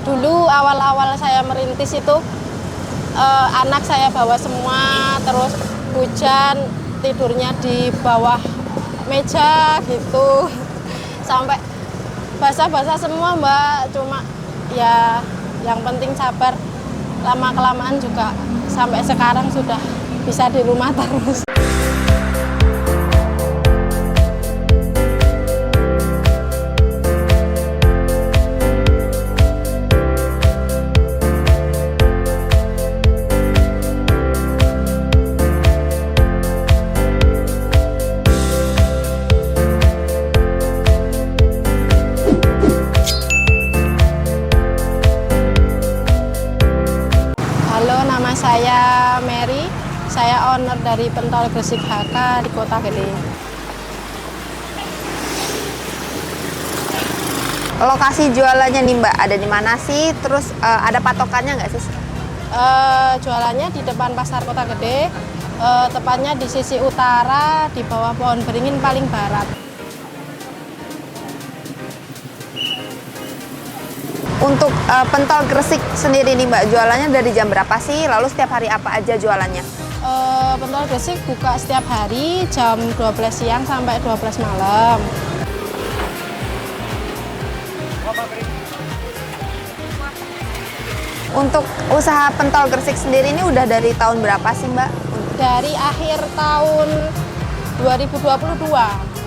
Dulu awal-awal saya merintis itu anak saya bawa semua, terus hujan tidurnya di bawah meja gitu. Sampai basah-basah semua Mbak, cuma ya yang penting sabar. Lama-kelamaan juga sampai sekarang sudah bisa di rumah terus. Nama saya Mary, saya owner dari Pentol Gresik HK di Kota Gede. Lokasi jualannya nih Mbak, ada di mana sih? Terus ada patokannya nggak sih? Jualannya di depan Pasar Kota Gede, tepatnya di sisi utara, di bawah pohon beringin paling barat. Untuk pentol Gresik sendiri nih Mbak, jualannya dari jam berapa sih? Lalu setiap hari apa aja jualannya? Pentol Gresik buka setiap hari jam 12 siang sampai 12 malam. Untuk usaha pentol Gresik sendiri ini udah dari tahun berapa sih Mbak? Dari akhir tahun 2022.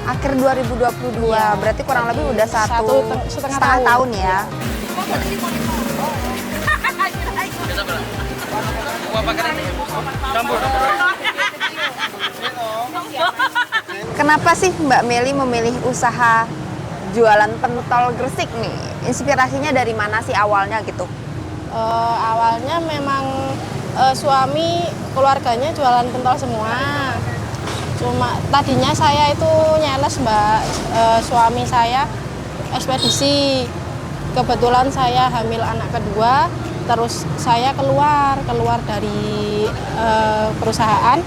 Akhir 2022, ya, berarti kurang lebih udah setengah tahun ya. Kenapa sih Mbak Meli memilih usaha jualan pentol Gresik nih? Inspirasinya dari mana sih awalnya gitu? Awalnya memang suami keluarganya jualan pentol semua. Cuma tadinya saya itu nyeles Mbak, suami saya ekspedisi. Kebetulan saya hamil anak kedua, terus saya keluar dari perusahaan.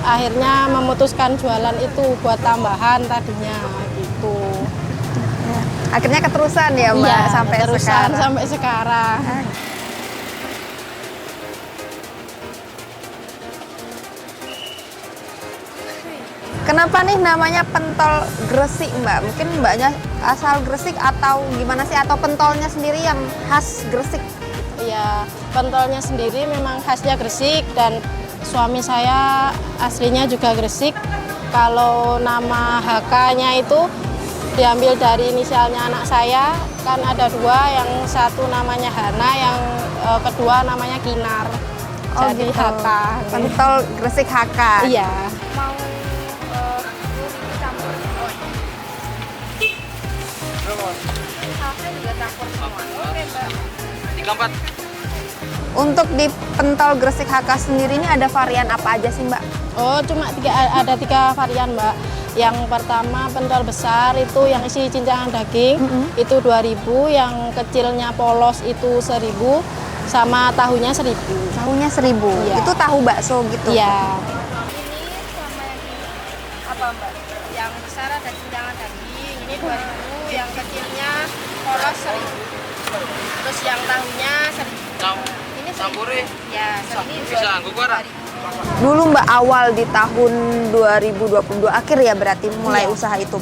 Akhirnya memutuskan jualan itu buat tambahan tadinya gitu. Akhirnya keterusan ya Mbak, ya, sampai sekarang. Sampai sekarang. Kenapa nih namanya pentol Gresik Mbak? Mungkin Mbaknya asal Gresik atau gimana sih? Atau pentolnya sendiri yang khas Gresik? Iya, pentolnya sendiri memang khasnya Gresik dan suami saya aslinya juga Gresik. Kalau nama HK-nya itu diambil dari inisialnya anak saya, kan ada dua, yang satu namanya Hana, yang kedua namanya Kinar. Oh, jadi gitu. HK. Pentol Gresik HK. Iya. Mau Untuk di pentol Gresik HK sendiri ini ada varian apa aja sih Mbak? Oh, cuma ada tiga varian Mbak. Yang pertama pentol besar itu yang isi cincangan daging, itu 2.000, yang kecilnya polos itu 1.000, sama tahunya 1.000. Tahunya 1.000. Iya. Itu tahu bakso gitu. Iya. Ini sama yang ini apa Mbak? Yang besar ada cincangan daging, ini 2.000, yang kecilnya polos 1.000. Terus yang tahunya 1.000. Ini Sampuri. Ya, ini Bisa, gugara. Dulu Mbak awal di tahun 2022 akhir ya berarti mulai Iya. usaha itu.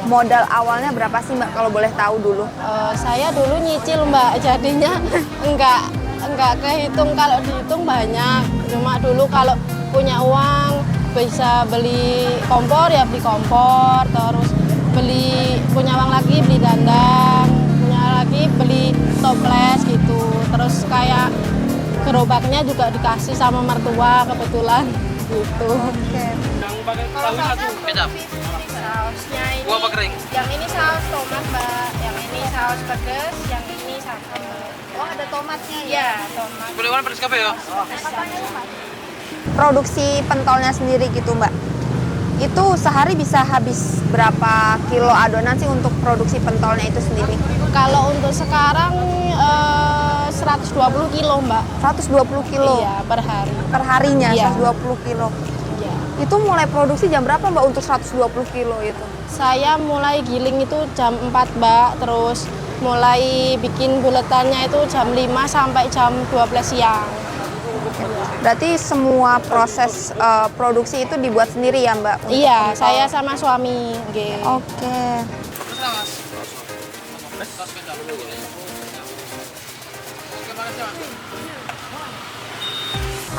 Modal awalnya berapa sih Mbak kalau boleh tahu dulu? Saya dulu nyicil Mbak, jadinya enggak kehitung, kalau dihitung banyak. Cuma dulu kalau punya uang bisa beli kompor ya beli kompor, terus punya uang lagi beli dandang, punya lagi beli toples gitu. Terus kayak gerobaknya juga dikasih sama mertua kebetulan gitu. Kalau sausnya Kecap. sausnya ini. Gua apa kering? Yang ini saus tomat Mbak, yang ini saus pedas, yang ini sambal. Oh, ada tomatnya Iya, tomat. Boleh warna pedas kafe ya? Produksi pentolnya sendiri gitu Mbak. Itu sehari bisa habis berapa kilo adonan sih untuk produksi pentolnya itu sendiri? Kalau untuk sekarang 120 kilo Mbak. 120 kilo Iya, per hari. per harinya, Iya. 120 kilo. Iya. Itu mulai produksi jam berapa Mbak untuk 120 kilo itu? Saya mulai giling itu jam 4 Mbak, terus mulai bikin buletannya itu jam 5 sampai jam 12 siang. Berarti semua proses produksi itu dibuat sendiri ya Mbak? Untuk Iya, pentol? saya sama suami. Nggih. Oke.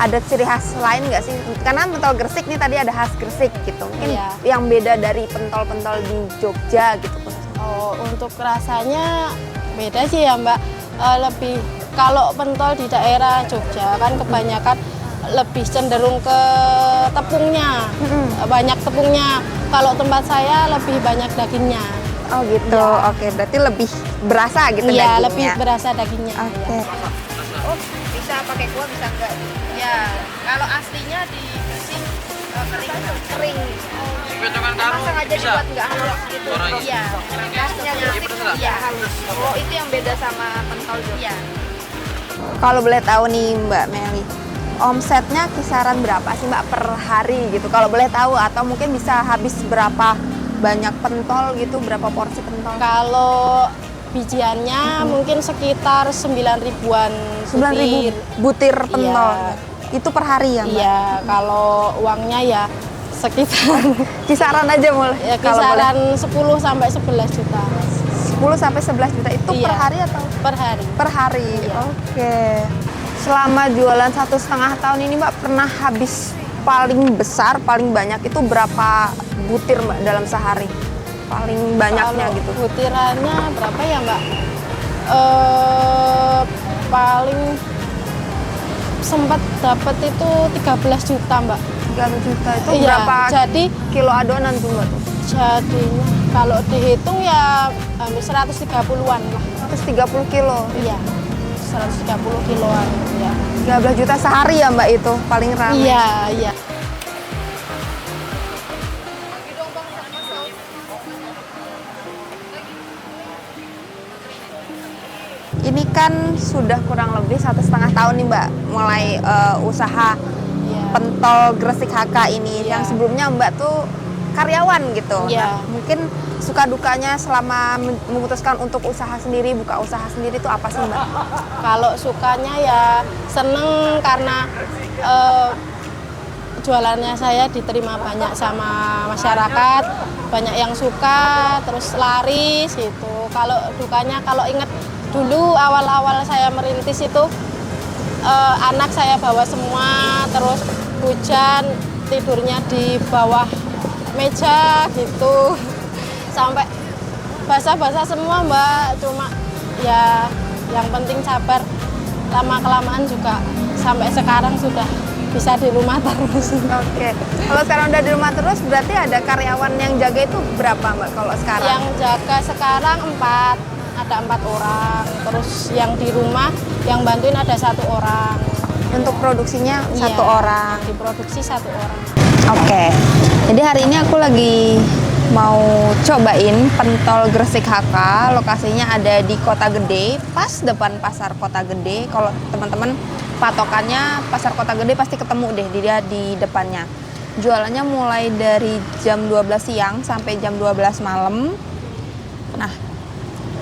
Ada ciri khas lain nggak sih? Karena pentol Gresik nih tadi ada khas Gresik gitu. Mungkin Iya. yang beda dari pentol-pentol di Jogja gitu. Oh, untuk rasanya beda sih ya Mbak. Lebih kalau pentol di daerah Jogja kan kebanyakan lebih cenderung ke tepungnya, banyak tepungnya. Kalau tempat saya lebih banyak dagingnya. Oh gitu. Iya. Oke, berarti lebih berasa gitu Iya, dagingnya. lebih berasa dagingnya. Oke. Iya. Oh, bisa pakai kuah, bisa enggak? Ya, kalau aslinya di Gresik kering. Kering. Emang sengaja dibuat nggak halus gitu? Iya. Khasnya Gresik iya halus. Oh, itu yang beda sama pentol Jogja. Iya. Kalau boleh tahu nih Mbak Meli, omsetnya kisaran berapa sih Mbak per hari gitu? Kalau boleh tahu atau mungkin bisa habis berapa banyak pentol gitu, berapa porsi pentol? Kalau bijiannya mungkin sekitar 9 ribuan 9.000 butir pentol. Iya. Itu per hari ya Mbak? Iya, kalau uangnya ya sekitar Kisaran aja mulai. ya kalau boleh. kisaran 10 sampai 11 juta 10 sampai 11 juta itu per Iya. hari atau? per hari. Per hari. Iya. Oke. Selama jualan 1,5 tahun ini Mbak pernah habis paling besar, paling banyak itu berapa butir Mbak dalam sehari? Paling banyaknya Kalau gitu. butirannya berapa ya Mbak? Paling sempat dapat itu 13 juta Mbak. 3 juta itu Iya, berapa jadi kilo adonan tuh Mbak? jadinya kalau dihitung ya hampir 130-an lah. 130 kilo. Iya, 130 kiloan ya. 13 juta sehari ya Mbak itu paling ramai. Iya, iya. Ini kan sudah kurang lebih 1,5 tahun nih Mbak mulai usaha Iya. pentol Gresik HK ini. Iya. Yang sebelumnya Mbak tuh karyawan gitu. Iya. Nah, mungkin suka dukanya selama memutuskan untuk usaha sendiri, buka usaha sendiri itu apa sih Mbak? Kalau sukanya ya seneng karena jualannya saya diterima banyak sama masyarakat, banyak yang suka, terus laris gitu. Kalau dukanya, kalau inget dulu awal-awal saya merintis itu anak saya bawa semua, terus hujan tidurnya di bawah meja gitu, sampai basah-basah semua Mbak. Cuma ya yang penting sabar, lama-kelamaan juga sampai sekarang sudah bisa di rumah terus. Oke. Kalau sekarang udah di rumah terus berarti ada karyawan yang jaga itu berapa Mbak kalau sekarang? Yang jaga sekarang 4, ada 4 orang. Terus yang di rumah yang bantuin ada 1 orang. Untuk produksinya Iya, 1 orang. Diproduksi 1 orang. Oke. Jadi hari ini aku lagi mau cobain pentol Gresik HK. Lokasinya ada di Kota Gede, pas depan Pasar Kota Gede. Kalau teman-teman patokannya Pasar Kota Gede pasti ketemu deh dia di depannya. Jualannya mulai dari jam 12 siang sampai jam 12 malam. Nah,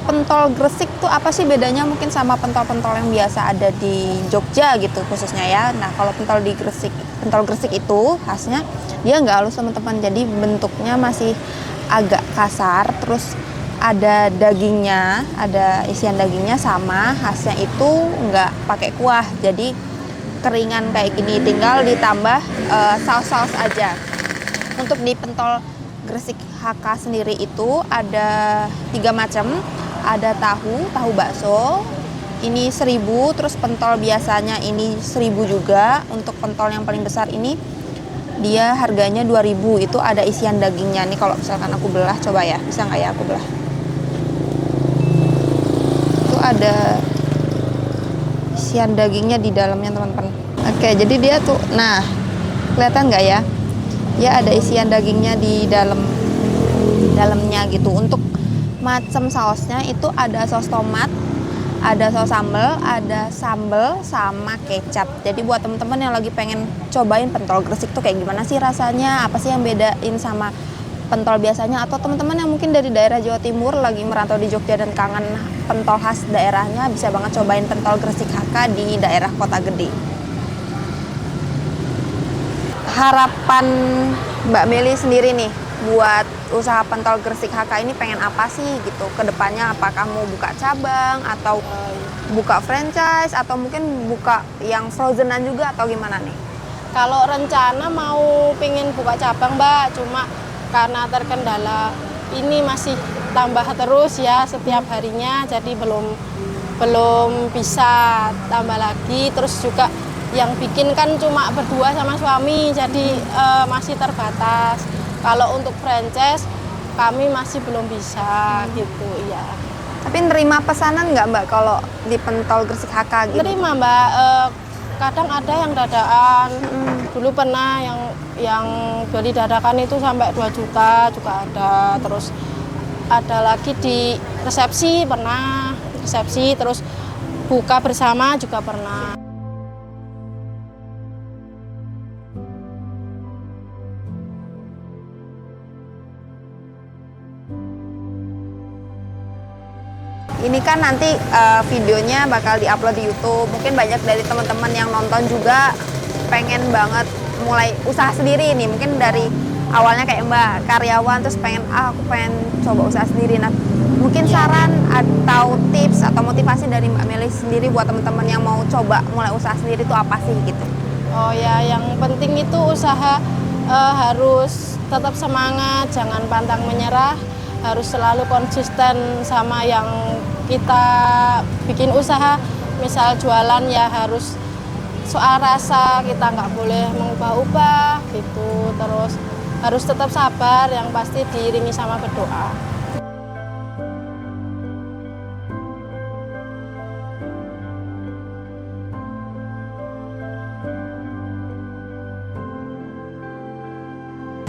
pentol Gresik tuh apa sih bedanya mungkin sama pentol-pentol yang biasa ada di Jogja gitu khususnya ya. Nah, kalau pentol Gresik itu khasnya dia nggak halus teman-teman, jadi bentuknya masih agak kasar, terus ada dagingnya, ada isian dagingnya, sama khasnya itu nggak pakai kuah, jadi keringan kayak gini, tinggal ditambah saus-saus aja. Untuk di pentol Gresik HK sendiri itu ada 3 macam, ada tahu bakso, ini 1.000, terus pentol biasanya ini 1.000 juga. Untuk pentol yang paling besar ini dia harganya 2.000, itu ada isian dagingnya. Nih kalau misalkan aku belah, coba ya, bisa nggak ya aku belah? Itu ada isian dagingnya di dalamnya teman-teman. Oke, jadi dia tuh, nah kelihatan nggak ya? Ya ada isian dagingnya di dalamnya gitu. Untuk macam sausnya itu ada saus tomat, ada saus sambal sama kecap. Jadi buat temen-temen yang lagi pengen cobain pentol Gresik tuh kayak gimana sih rasanya, apa sih yang bedain sama pentol biasanya, atau teman-teman yang mungkin dari daerah Jawa Timur lagi merantau di Jogja dan kangen pentol khas daerahnya, bisa banget cobain pentol Gresik HK di daerah Kota Gede. Harapan Mbak Meli sendiri nih buat usaha pentol Gresik HK ini pengen apa sih gitu ke depannya? Apakah mau buka cabang atau buka franchise atau mungkin buka yang frozenan juga atau gimana nih? Kalau rencana mau pingin buka cabang Mbak, cuma karena terkendala ini masih tambah terus ya setiap harinya, jadi belum bisa tambah lagi. Terus juga yang bikin kan cuma berdua sama suami, jadi masih terbatas. Kalau untuk franchise kami masih belum bisa gitu ya. Tapi nerima pesanan nggak Mbak kalau di pentol Gresik HK gitu? Nerima Mbak, kadang ada yang dadaan. Dulu pernah yang beli dadakan itu sampai 2 juta juga ada. Terus ada lagi di resepsi pernah, terus buka bersama juga pernah. Ini kan nanti videonya bakal diupload di YouTube. Mungkin banyak dari teman-teman yang nonton juga pengen banget mulai usaha sendiri nih. Mungkin dari awalnya kayak Mbak karyawan terus aku pengen coba usaha sendiri. Nah, mungkin saran atau tips atau motivasi dari Mbak Meli sendiri buat teman-teman yang mau coba mulai usaha sendiri itu apa sih gitu? Oh ya, yang penting itu usaha harus tetap semangat, jangan pantang menyerah. Harus selalu konsisten sama yang kita bikin usaha. Misal jualan ya harus soal rasa, kita nggak boleh mengubah-ubah gitu. Terus harus tetap sabar, yang pasti diiringi sama berdoa.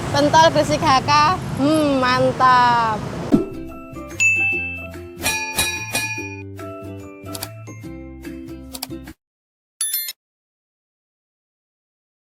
Pentol Gresik HK, mantap.